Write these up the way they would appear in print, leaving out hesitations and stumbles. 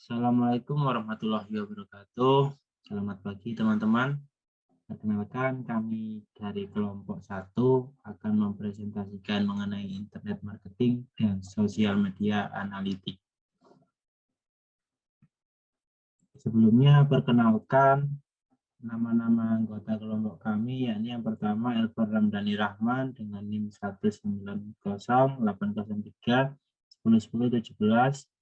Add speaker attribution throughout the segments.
Speaker 1: Assalamualaikum warahmatullahi wabarakatuh. Selamat pagi teman-teman. Perkenalkan kami dari kelompok 1 akan mempresentasikan mengenai internet marketing dan sosial media analitik. Sebelumnya perkenalkan nama-nama anggota kelompok kami, yakni yang pertama Elvan Ramdhani Rahman dengan NIM 1908003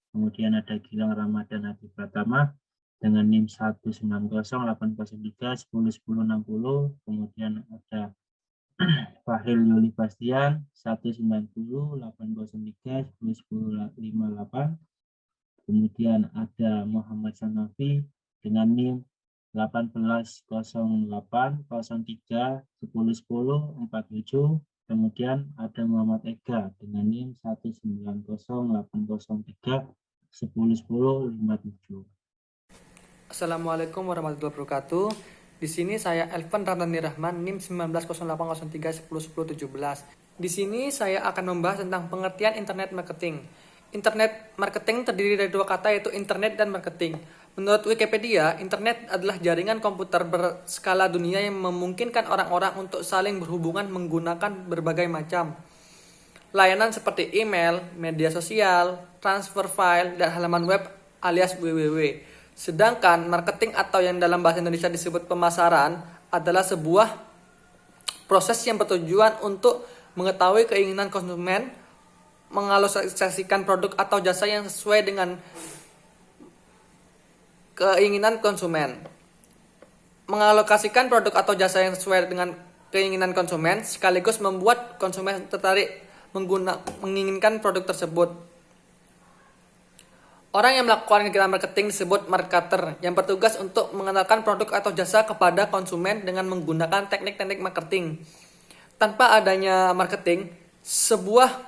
Speaker 1: kemudian ada Gilang Ramadan Adi Pratama dengan NIM 1908003 kemudian ada Fahril Yuli Bastian 19080310108, kemudian ada Muhammad Sanafi dengan NIM 180803101047, kemudian ada Muhammad Ega dengan NIM 1908003101057.
Speaker 2: Assalamualaikum warahmatullahi wabarakatuh. Di sini saya Elvan Ramdhani Rahman, NIM 1908003101017. Di sini saya akan membahas tentang pengertian internet marketing. Internet marketing terdiri dari dua kata, yaitu internet dan marketing. Menurut Wikipedia, internet adalah jaringan komputer berskala dunia yang memungkinkan orang-orang untuk saling berhubungan menggunakan berbagai macam layanan seperti email, media sosial, transfer file, dan halaman web alias www. Sedangkan marketing atau yang dalam bahasa Indonesia disebut pemasaran adalah sebuah proses yang bertujuan untuk mengetahui keinginan konsumen, mengalokasikan produk atau jasa yang sesuai dengan keinginan konsumen. Mengalokasikan produk atau jasa yang sesuai dengan keinginan konsumen sekaligus membuat konsumen tertarik menginginkan produk tersebut. Orang yang melakukan kegiatan marketing disebut marketer yang bertugas untuk mengenalkan produk atau jasa kepada konsumen dengan menggunakan teknik-teknik marketing. Tanpa adanya marketing, sebuah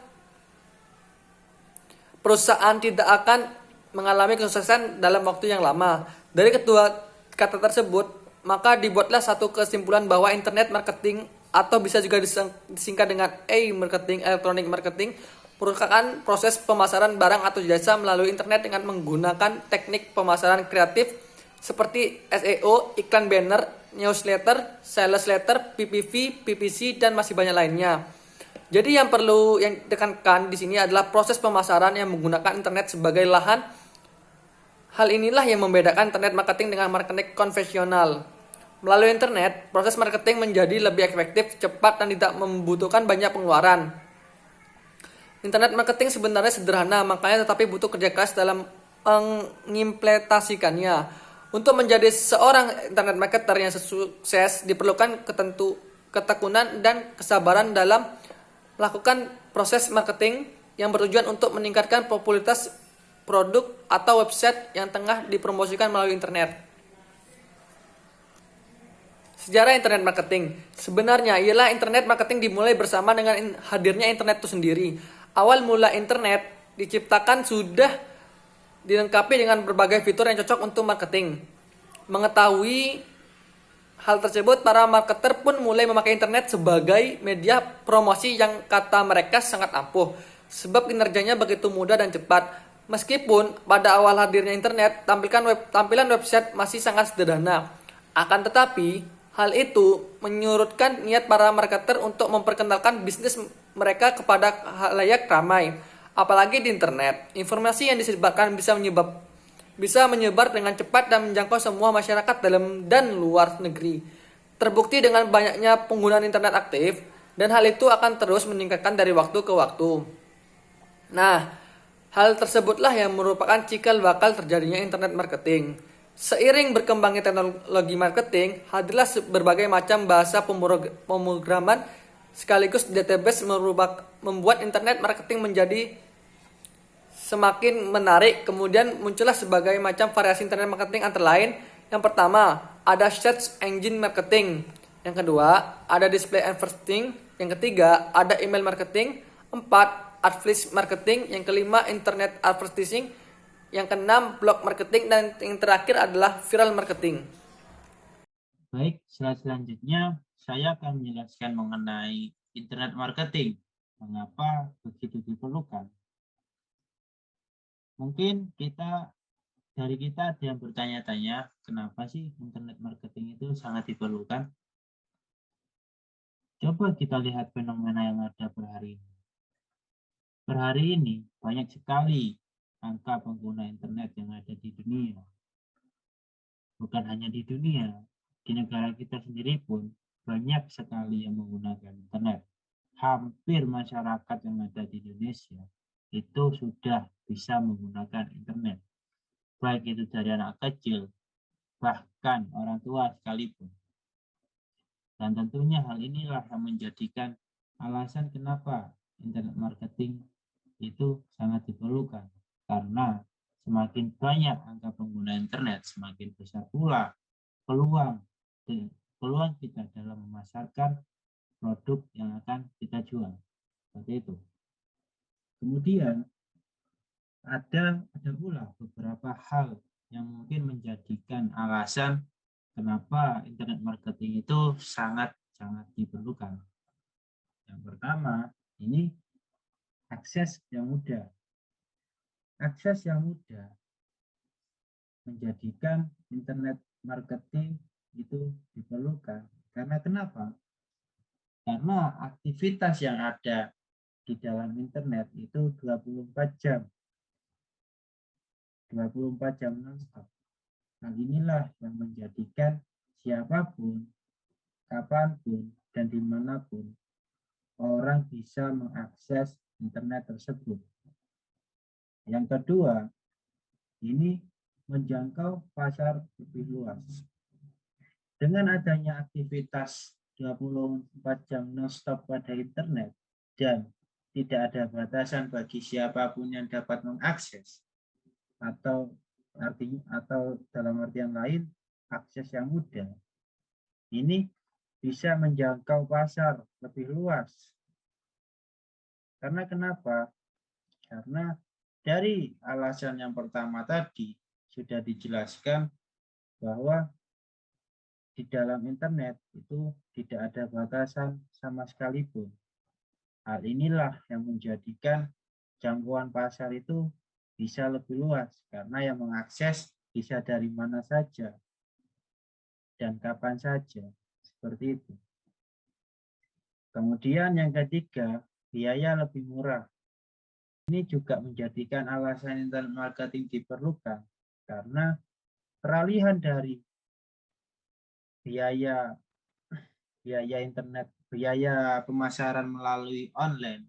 Speaker 2: perusahaan tidak akan mengalami kesuksesan dalam waktu yang lama. Dari kedua kata tersebut, maka dibuatlah satu kesimpulan bahwa internet marketing atau bisa juga disingkat dengan e-marketing, electronic marketing, merupakan proses pemasaran barang atau jasa melalui internet dengan menggunakan teknik pemasaran kreatif seperti SEO, iklan banner, newsletter, sales letter, PPV, PPC, dan masih banyak lainnya. Jadi yang perlu yang ditekankan di sini adalah proses pemasaran yang menggunakan internet sebagai lahan. Hal inilah yang membedakan internet marketing dengan marketing konvensional. Melalui internet, proses marketing menjadi lebih efektif, cepat, dan tidak membutuhkan banyak pengeluaran. Internet marketing sebenarnya sederhana, makanya tetapi butuh kerja keras dalam mengimplementasikannya. Untuk menjadi seorang internet marketer yang sukses diperlukan ketekunan dan kesabaran dalam melakukan proses marketing yang bertujuan untuk meningkatkan popularitas produk atau website yang tengah dipromosikan melalui internet. Sejarah internet marketing. Sebenarnya ialah internet marketing dimulai bersama dengan hadirnya internet itu sendiri. Awal mula internet diciptakan sudah dilengkapi dengan berbagai fitur yang cocok untuk marketing. Mengetahui hal tersebut, para marketer pun mulai memakai internet sebagai media promosi yang kata mereka sangat ampuh, sebab kinerjanya begitu mudah dan cepat. Meskipun pada awal hadirnya internet, tampilan website masih sangat sederhana. Akan tetapi, hal itu menyurutkan niat para marketer untuk memperkenalkan bisnis mereka kepada khalayak ramai. Apalagi di internet, informasi yang disebarkan bisa menyebar dengan cepat dan menjangkau semua masyarakat dalam dan luar negeri. Terbukti dengan banyaknya penggunaan internet aktif, dan hal itu akan terus meningkatkan dari waktu ke waktu. Nah, hal tersebutlah yang merupakan cikal bakal terjadinya internet marketing. Seiring berkembangnya teknologi marketing, hadirlah berbagai macam bahasa pemrograman sekaligus database membuat internet marketing menjadi semakin menarik. Kemudian muncullah sebagai macam variasi internet marketing antara lain. Yang pertama, ada search engine marketing. Yang kedua, ada display advertising. Yang ketiga, ada email marketing. 4, affiliate marketing. Yang kelima, internet advertising. Yang keenam, blog marketing. Dan yang terakhir adalah viral marketing.
Speaker 1: Baik, selanjutnya saya akan menjelaskan mengenai internet marketing. Mengapa begitu diperlukan? Mungkin kita dari kita ada yang bertanya-tanya, kenapa sih internet marketing itu sangat diperlukan? Coba kita lihat fenomena yang ada per hari ini. Per hari ini, banyak sekali angka pengguna internet yang ada di dunia. Bukan hanya di dunia, di negara kita sendiri pun banyak sekali yang menggunakan internet. Hampir masyarakat yang ada di Indonesia itu sudah bisa menggunakan internet. Baik itu dari anak kecil, bahkan orang tua sekalipun. Dan tentunya hal inilah yang menjadikan alasan kenapa internet marketing itu sangat diperlukan. Karena semakin banyak angka pengguna internet, semakin besar pula peluang peluang kita dalam memasarkan produk yang akan kita jual. Seperti itu. Kemudian ada pula beberapa hal yang mungkin menjadikan alasan kenapa internet marketing itu sangat diperlukan. Yang pertama, ini akses yang mudah. Akses yang mudah menjadikan internet marketing itu diperlukan. Karena kenapa? Karena aktivitas yang ada di dalam internet itu 24 jam. 24 jam non-stop. Hal inilah yang menjadikan siapapun, kapanpun, dan dimanapun orang bisa mengakses internet tersebut. Yang kedua, ini menjangkau pasar lebih luas. Dengan adanya aktivitas 24 jam non-stop pada internet dan tidak ada batasan bagi siapapun yang dapat mengakses, atau dalam artian lain akses yang mudah, ini bisa menjangkau pasar lebih luas. Karena kenapa? Karena dari alasan yang pertama tadi sudah dijelaskan bahwa di dalam internet itu tidak ada batasan sama sekalipun. Hal inilah yang menjadikan jangkauan pasar itu bisa lebih luas karena yang mengakses bisa dari mana saja dan kapan saja, seperti itu. Kemudian yang ketiga, biaya lebih murah. Ini juga menjadikan alasan internet marketing diperlukan karena peralihan dari biaya internet, biaya pemasaran melalui online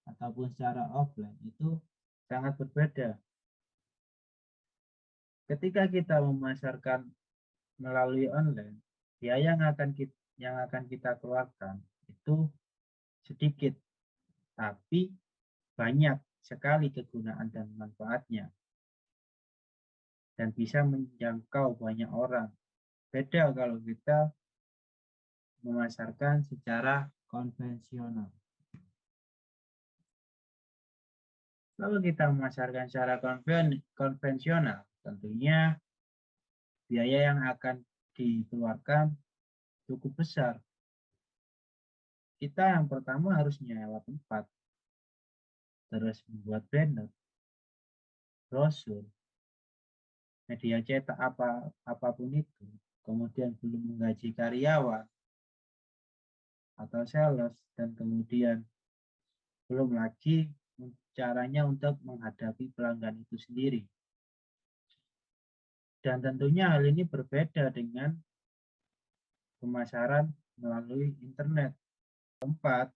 Speaker 1: ataupun secara offline itu sangat berbeda. Ketika kita memasarkan melalui online, biaya yang akan kita keluarkan itu sedikit, tapi banyak sekali kegunaan dan manfaatnya dan bisa menjangkau banyak orang. Beda kalau kita memasarkan secara konvensional. Kalau kita memasarkan secara konvensional, tentunya biaya yang akan dikeluarkan cukup besar. Kita yang pertama harus nyewa tempat, terus membuat banner, brosur, media cetak apapun itu, kemudian belum menggaji karyawan atau sales, dan kemudian belum lagi caranya untuk menghadapi pelanggan itu sendiri. Dan tentunya hal ini berbeda dengan pemasaran melalui internet. Keempat,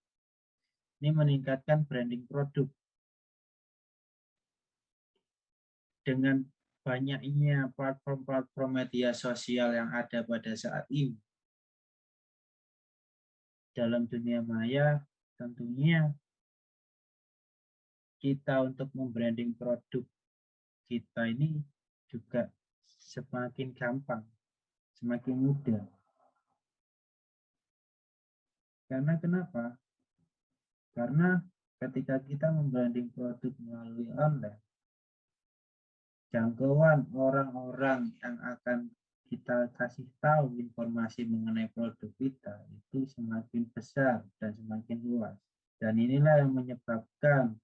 Speaker 1: ini meningkatkan branding produk. Dengan banyaknya platform-platform media sosial yang ada pada saat ini, dalam dunia maya, tentunya kita untuk membranding produk kita ini juga semakin gampang, semakin mudah. Karena kenapa? Karena ketika kita membranding produk melalui online, jangkauan orang-orang yang akan kita kasih tahu informasi mengenai produk kita itu semakin besar dan semakin luas. Dan inilah yang menyebabkan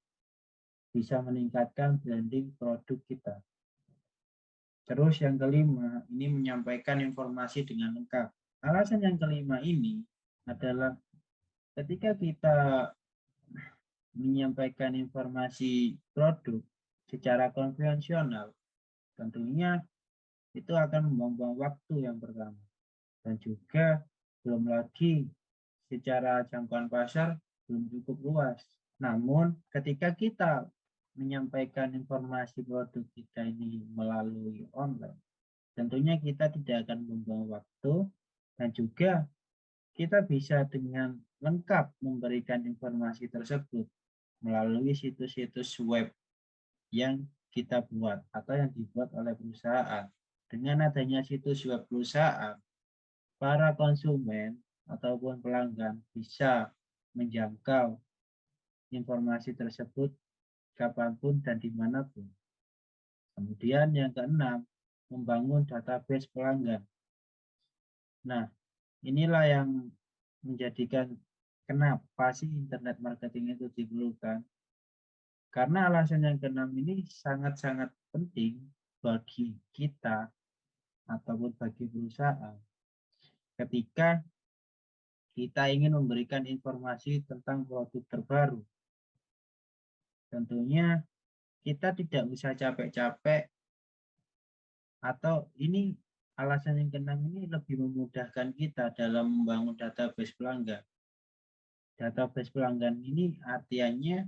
Speaker 1: bisa meningkatkan branding produk kita. Terus yang kelima, ini menyampaikan informasi dengan lengkap. Alasan yang kelima ini adalah ketika kita menyampaikan informasi produk secara konvensional, tentunya itu akan membuang waktu yang pertama. Dan juga belum lagi secara jangkauan pasar belum cukup luas. Namun ketika kita menyampaikan informasi produk kita ini melalui online, tentunya kita tidak akan membuang waktu dan juga kita bisa dengan lengkap memberikan informasi tersebut melalui situs-situs web yang kita buat atau yang dibuat oleh perusahaan. Dengan adanya situs web perusahaan, para konsumen ataupun pelanggan bisa menjangkau informasi tersebut kapanpun dan dimanapun. Kemudian yang keenam, membangun database pelanggan. Nah, inilah yang menjadikan kenapa sih internet marketing itu diperlukan. Karena alasan yang keenam ini sangat-sangat penting bagi kita ataupun bagi perusahaan. Ketika kita ingin memberikan informasi tentang produk terbaru, tentunya kita tidak usah capek-capek, atau ini alasan yang keenam ini lebih memudahkan kita dalam membangun database pelanggan. Database pelanggan ini artinya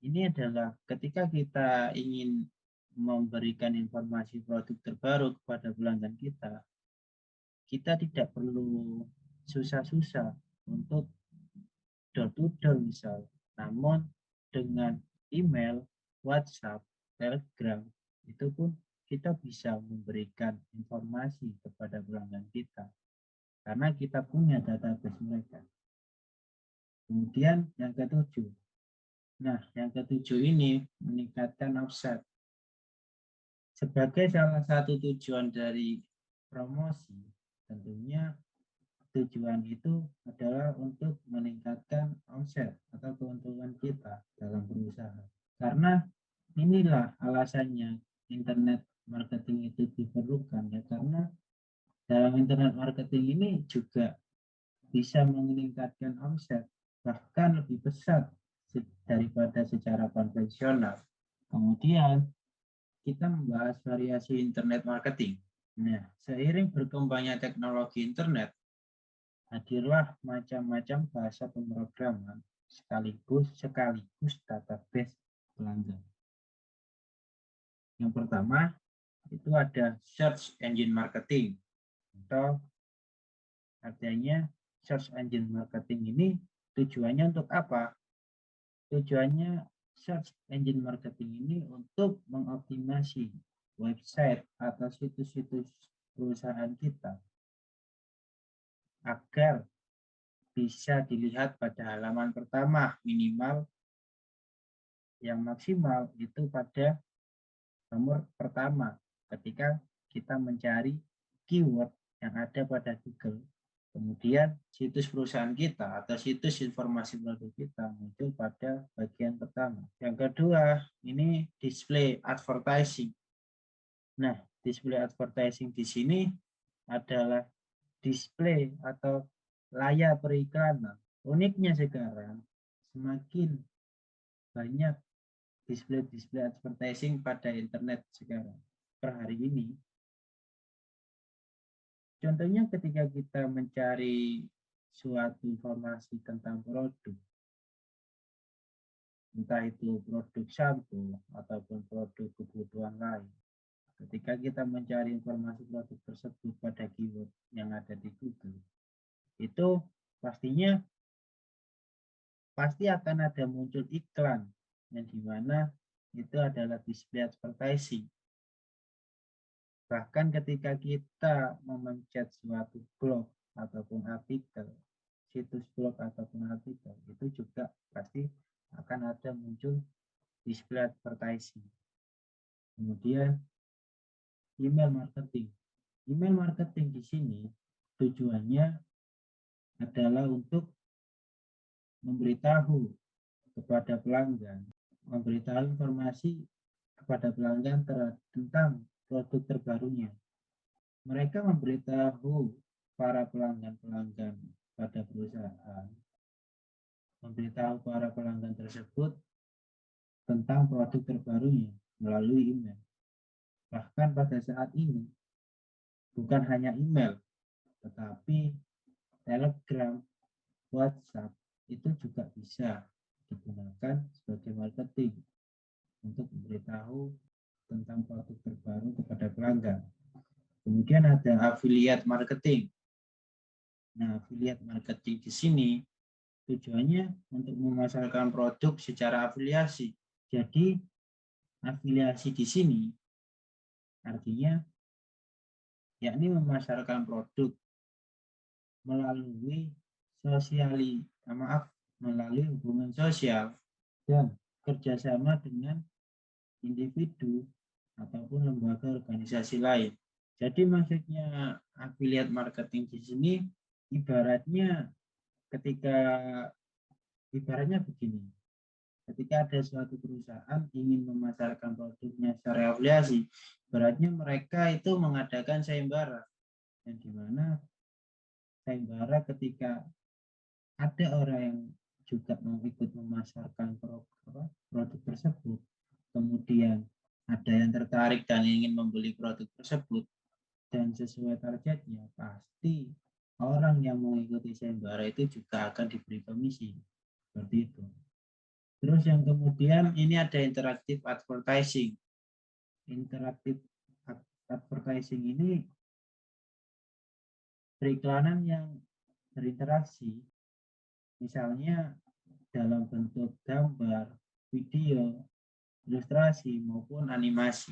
Speaker 1: ini adalah ketika kita ingin memberikan informasi produk terbaru kepada pelanggan kita, kita tidak perlu susah-susah untuk door to door misal. Namun dengan email, WhatsApp, Telegram, itu pun kita bisa memberikan informasi kepada pelanggan kita karena kita punya database mereka. Kemudian yang ketujuh. Nah, yang ketujuh ini meningkatkan offset. Sebagai salah satu tujuan dari promosi, tentunya tujuan itu adalah untuk meningkatkan omset atau keuntungan kita dalam berusaha. Karena inilah alasannya internet marketing itu diperlukan ya, karena dalam internet marketing ini juga bisa meningkatkan omset bahkan lebih besar daripada secara konvensional. Kemudian kita membahas variasi internet marketing. Nah, seiring berkembangnya teknologi internet, hadirlah macam-macam bahasa pemrograman sekaligus database pelanggan. Yang pertama itu ada search engine marketing, atau artinya search engine marketing ini tujuannya untuk apa? Tujuannya search engine marketing ini untuk mengoptimasi website atau situs-situs perusahaan kita agar bisa dilihat pada halaman pertama, minimal yang maksimal itu pada nomor pertama ketika kita mencari keyword yang ada pada Google. Kemudian situs perusahaan kita atau situs informasi produk kita muncul pada bagian pertama. Yang kedua, ini display advertising. Nah, display advertising di sini adalah display atau layar periklanan. Uniknya sekarang semakin banyak display advertising pada internet sekarang per hari ini. Contohnya ketika kita mencari suatu informasi tentang produk, entah itu produk shampoo ataupun produk kebutuhan lain. Ketika kita mencari informasi produk tersebut pada keyword yang ada di Google, itu pasti akan ada muncul iklan yang dimana itu adalah display advertising. Bahkan ketika kita memencet suatu blog ataupun artikel, situs blog ataupun artikel, itu juga pasti akan ada muncul display advertising. Kemudian email marketing. Email marketing di sini tujuannya adalah untuk memberitahu kepada pelanggan, memberitahu informasi kepada pelanggan tentang produk terbarunya. Mereka memberitahu para pelanggan-pelanggan pada perusahaan, memberitahu para pelanggan tersebut tentang produk terbarunya melalui email. Bahkan pada saat ini, bukan hanya email, tetapi Telegram, WhatsApp itu juga bisa digunakan sebagai marketing untuk memberitahu tentang produk terbaru kepada pelanggan. Kemudian ada affiliate marketing. Nah, affiliate marketing di sini tujuannya untuk memasarkan produk secara afiliasi. Jadi, afiliasi di sini artinya yakni memasarkan produk melalui melalui hubungan sosial dan kerjasama dengan individu ataupun lembaga organisasi lain. Jadi maksudnya affiliate marketing di sini ibaratnya begini. Ketika ada suatu perusahaan ingin memasarkan produknya secara afiliasi, ibaratnya mereka itu mengadakan sayembara, yang dimana sayembara ketika ada orang yang juga mau ikut memasarkan produk tersebut, kemudian ada yang tertarik dan ingin membeli produk tersebut dan sesuai targetnya, pasti orang yang mengikuti sayembara itu juga akan diberi komisi, seperti itu. Terus yang kemudian ini ada interactive advertising. Interactive advertising ini periklanan yang berinteraksi, misalnya dalam bentuk gambar, video, ilustrasi maupun animasi.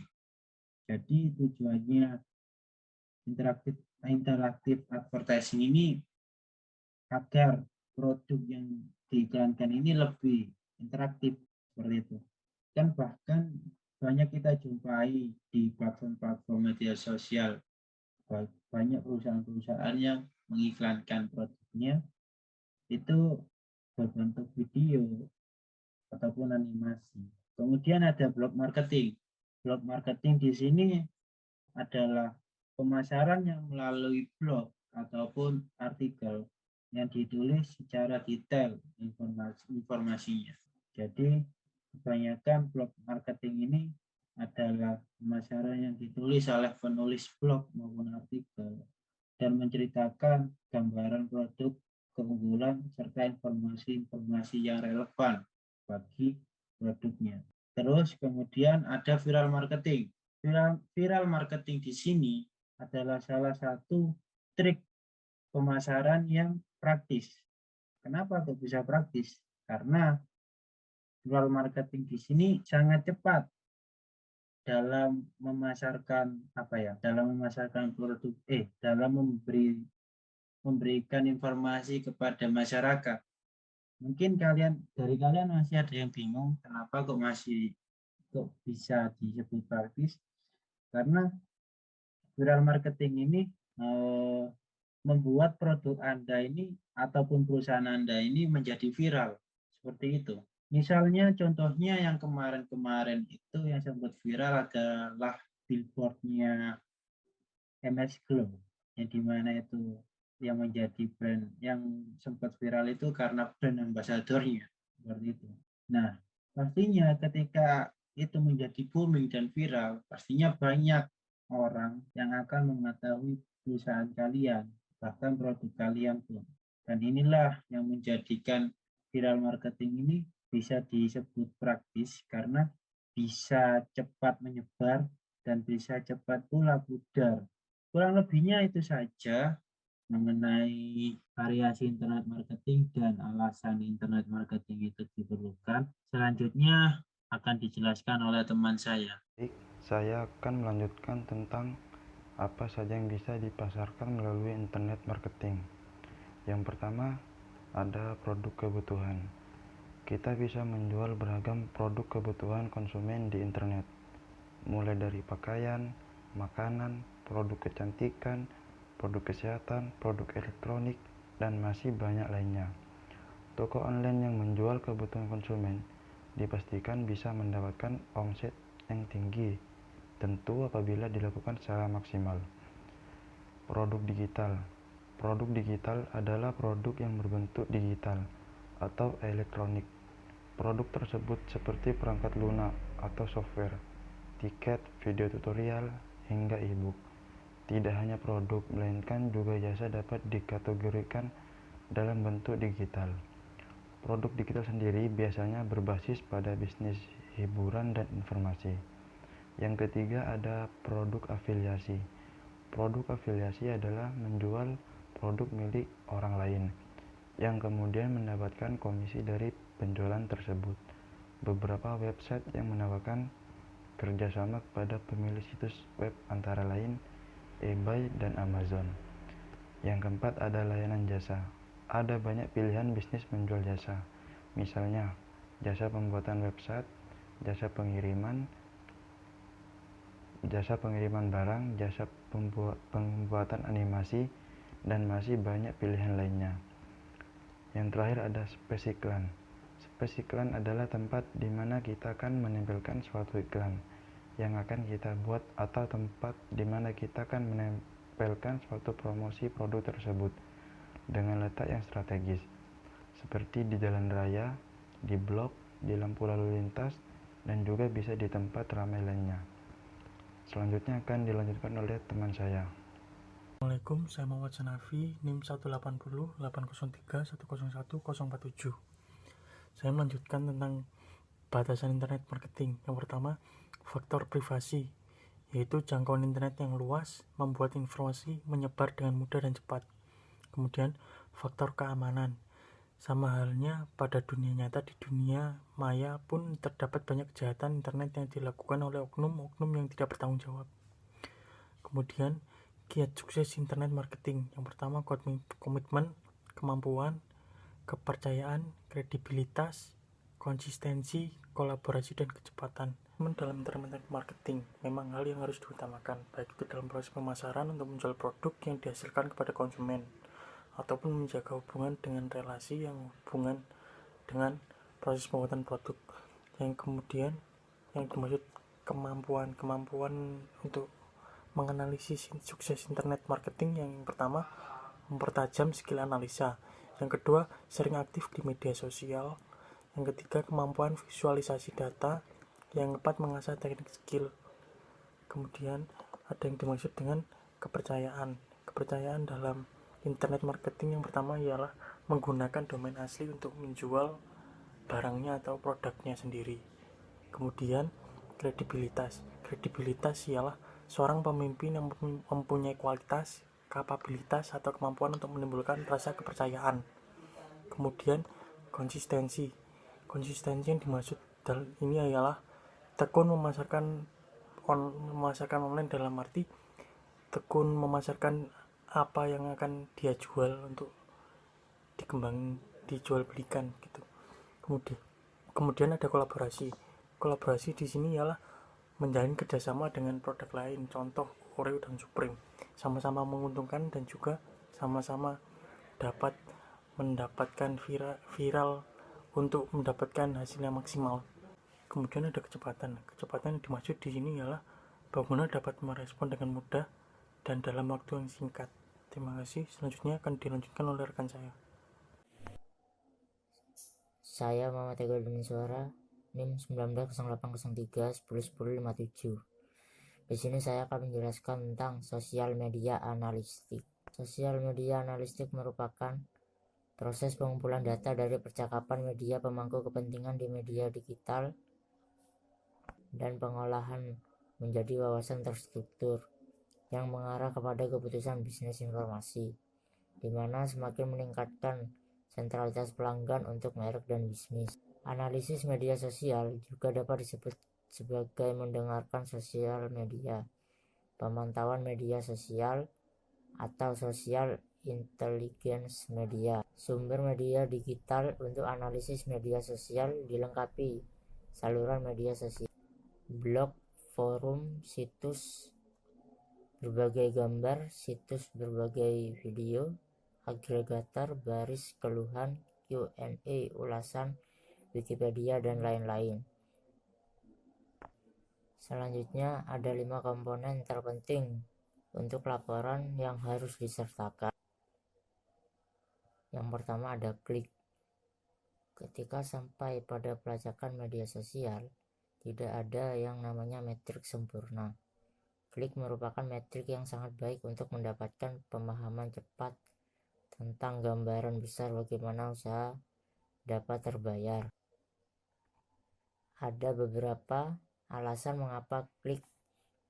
Speaker 1: Jadi tujuannya interaktif advertising ini agar produk yang diiklankan ini lebih interaktif, seperti itu. Dan bahkan banyak kita jumpai di platform-platform media sosial, banyak perusahaan-perusahaan yang mengiklankan produknya itu berbentuk video ataupun animasi. Kemudian ada blog marketing. Blog marketing di sini adalah pemasaran yang melalui blog ataupun artikel yang ditulis secara detail informasinya. Jadi kebanyakan blog marketing ini adalah pemasaran yang ditulis oleh penulis blog maupun artikel dan menceritakan gambaran produk, keunggulan, serta informasi-informasi yang relevan bagi produknya. Terus kemudian ada viral marketing. Viral marketing di sini adalah salah satu trik pemasaran yang praktis. Kenapa kok bisa praktis? Karena viral marketing di sini sangat cepat dalam memasarkan produk, dalam memberikan informasi kepada masyarakat. Mungkin dari kalian masih ada yang bingung kenapa kok bisa disebut praktis, karena viral marketing ini membuat produk Anda ini ataupun perusahaan Anda ini menjadi viral, seperti itu. Misalnya contohnya yang kemarin-kemarin itu yang sempat viral adalah billboardnya MS Glow, yang dimana itu yang menjadi brand yang sempat viral itu karena brand ambasadornya, seperti itu. Nah, pastinya ketika itu menjadi booming dan viral, pastinya banyak orang yang akan mengetahui perusahaan kalian, bahkan produk kalian pun. Dan inilah yang menjadikan viral marketing ini bisa disebut praktis karena bisa cepat menyebar dan bisa cepat pula pudar. Kurang lebihnya itu saja mengenai variasi internet marketing dan alasan internet marketing itu diperlukan. Selanjutnya akan dijelaskan oleh teman saya.
Speaker 3: Saya akan melanjutkan tentang apa saja yang bisa dipasarkan melalui internet marketing. Yang pertama, ada produk kebutuhan. Kita bisa menjual beragam produk kebutuhan konsumen di internet, mulai dari pakaian, makanan, produk kecantikan, produk kesehatan, produk elektronik, dan masih banyak lainnya. Toko online yang menjual kebutuhan konsumen dipastikan bisa mendapatkan omset yang tinggi tentu apabila dilakukan secara maksimal. Produk digital. Produk digital adalah produk yang berbentuk digital atau elektronik. Produk tersebut seperti perangkat lunak atau software, tiket, video tutorial, hingga e-book. Tidak hanya produk, melainkan juga jasa dapat dikategorikan dalam bentuk digital. Produk digital sendiri biasanya berbasis pada bisnis hiburan dan informasi. Yang ketiga ada produk afiliasi. Produk afiliasi adalah menjual produk milik orang lain yang kemudian mendapatkan komisi dari penjualan tersebut. Beberapa website yang menawarkan kerjasama kepada pemilik situs web antara lain eBay dan Amazon. Yang keempat ada layanan jasa. Ada banyak pilihan bisnis menjual jasa. Misalnya, jasa pembuatan website, jasa pengiriman barang, jasa pembuatan animasi, dan masih banyak pilihan lainnya. Yang terakhir ada space iklan. Space iklan adalah tempat di mana kita akan menempelkan suatu iklan yang akan kita buat atau tempat di mana kita akan menempelkan suatu promosi produk tersebut dengan letak yang strategis, seperti di jalan raya, di blok, di lampu lalu lintas, dan juga bisa di tempat ramai lainnya. Selanjutnya akan dilanjutkan oleh teman saya.
Speaker 4: Assalamualaikum, saya Muhammad Sanafi, NIM 1808031010047. Saya melanjutkan tentang batasan internet marketing. Yang pertama, faktor privasi, yaitu jangkauan internet yang luas, membuat informasi menyebar dengan mudah dan cepat. Kemudian, faktor keamanan. Sama halnya pada dunia nyata, di dunia maya pun terdapat banyak kejahatan internet yang dilakukan oleh oknum-oknum yang tidak bertanggung jawab. Kemudian, kiat sukses internet marketing. Yang pertama, komitmen, kemampuan, kepercayaan, kredibilitas, konsistensi, kolaborasi, dan kecepatan. Dalam internet marketing, memang hal yang harus diutamakan, baik itu dalam proses pemasaran untuk menjual produk yang dihasilkan kepada konsumen, ataupun menjaga hubungan dengan relasi yang hubungan dengan proses pembuatan produk. Yang kemudian, yang dimaksud kemampuan untuk menganalisis sukses internet marketing. Yang pertama, mempertajam skill analisa. Yang kedua, sering aktif di media sosial. Yang ketiga, kemampuan visualisasi data. Yang keempat, mengasah teknik skill. Kemudian ada yang dimaksud dengan kepercayaan dalam internet marketing. Yang pertama ialah menggunakan domain asli untuk menjual barangnya atau produknya sendiri. Kemudian kredibilitas ialah seorang pemimpin yang mempunyai kualitas, kapabilitas, atau kemampuan untuk menimbulkan rasa kepercayaan. Kemudian konsistensi yang dimaksud ini ialah tekun memasarkan online, dalam arti tekun memasarkan apa yang akan dia jual untuk dijual belikan gitu. Kemudian ada kolaborasi di sini ialah menjalin kerjasama dengan produk lain, contoh Oreo dan Supreme, sama-sama menguntungkan dan juga sama-sama dapat mendapatkan viral untuk mendapatkan hasilnya maksimal. Kemudian ada kecepatan yang dimaksud di sini ialah pengguna dapat merespon dengan mudah dan dalam waktu yang singkat. Terima kasih. Selanjutnya akan dilanjutkan oleh rekan saya.
Speaker 5: Saya Muhammad Teguh Suara, NIM 190803101057. Di sini saya akan menjelaskan tentang sosial media analistik. Sosial media analistik merupakan proses pengumpulan data dari percakapan media pemangku kepentingan di media digital dan pengolahan menjadi wawasan terstruktur yang mengarah kepada keputusan bisnis informasi, di mana semakin meningkatkan sentralitas pelanggan untuk merek dan bisnis. Analisis media sosial juga dapat disebut sebagai mendengarkan sosial media, pemantauan media sosial, atau social intelligence media. Sumber media digital untuk analisis media sosial dilengkapi saluran media sosial, blog, forum, situs berbagai gambar, situs berbagai video, agregator, baris keluhan, Q&A, ulasan, Wikipedia, dan lain-lain. Selanjutnya ada 5 komponen terpenting untuk laporan yang harus disertakan. Yang pertama ada klik. Ketika sampai pada pelacakan media sosial, tidak ada yang namanya metrik sempurna. Klik merupakan metrik yang sangat baik untuk mendapatkan pemahaman cepat tentang gambaran besar bagaimana usaha dapat terbayar. Ada beberapa alasan mengapa klik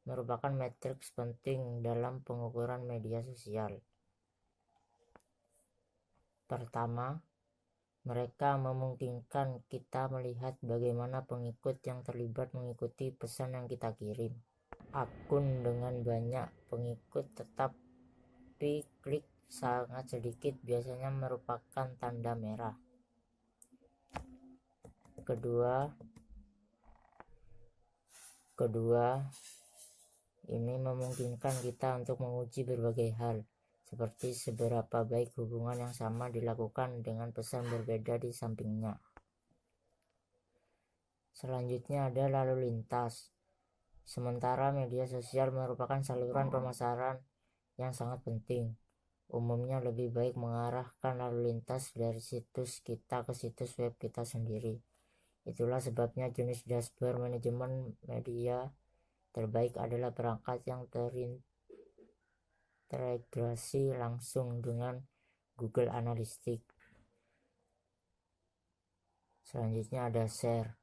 Speaker 5: merupakan metrik penting dalam pengukuran media sosial. Pertama, mereka memungkinkan kita melihat bagaimana pengikut yang terlibat mengikuti pesan yang kita kirim. Akun dengan banyak pengikut tetapi klik sangat sedikit biasanya merupakan tanda merah. Kedua, ini memungkinkan kita untuk menguji berbagai hal, seperti seberapa baik hubungan yang sama dilakukan dengan pesan berbeda di sampingnya. Selanjutnya ada lalu lintas. Sementara media sosial merupakan saluran pemasaran yang sangat penting, umumnya lebih baik mengarahkan lalu lintas dari situs kita ke situs web kita sendiri. Itulah sebabnya jenis dashboard manajemen media terbaik adalah perangkat yang terintegrasi langsung dengan Google Analytics. Selanjutnya ada share.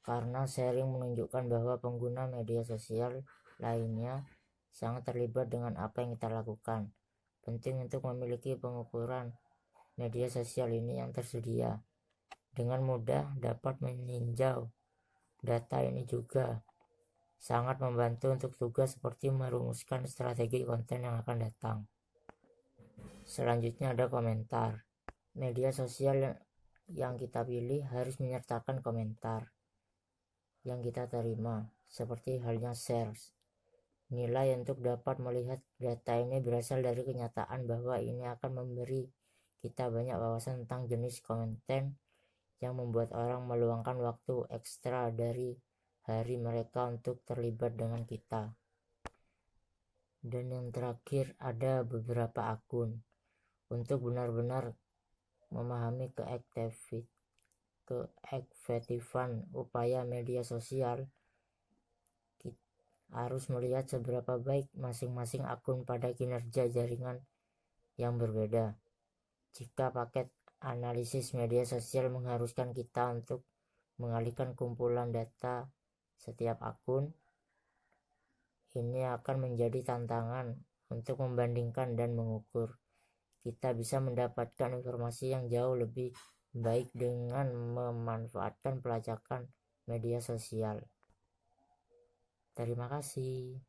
Speaker 5: Karena sharing menunjukkan bahwa pengguna media sosial lainnya sangat terlibat dengan apa yang kita lakukan. Penting untuk memiliki pengukuran media sosial ini yang tersedia. Dengan mudah dapat meninjau data ini juga sangat membantu untuk tugas seperti merumuskan strategi konten yang akan datang. Selanjutnya ada komentar. Media sosial yang kita pilih harus menyertakan komentar yang kita terima, seperti halnya shares. Nilai untuk dapat melihat data ini berasal dari kenyataan bahwa ini akan memberi kita banyak wawasan tentang jenis konten yang membuat orang meluangkan waktu ekstra dari hari mereka untuk terlibat dengan kita. Dan yang terakhir ada beberapa akun. Untuk benar-benar memahami keefektifan upaya media sosial, kita harus melihat seberapa baik masing-masing akun pada kinerja jaringan yang berbeda. Jika paket analisis media sosial mengharuskan kita untuk mengalihkan kumpulan data setiap akun, ini akan menjadi tantangan untuk membandingkan dan mengukur. Kita bisa mendapatkan informasi yang jauh lebih baik dengan memanfaatkan pelacakan media sosial. Terima kasih.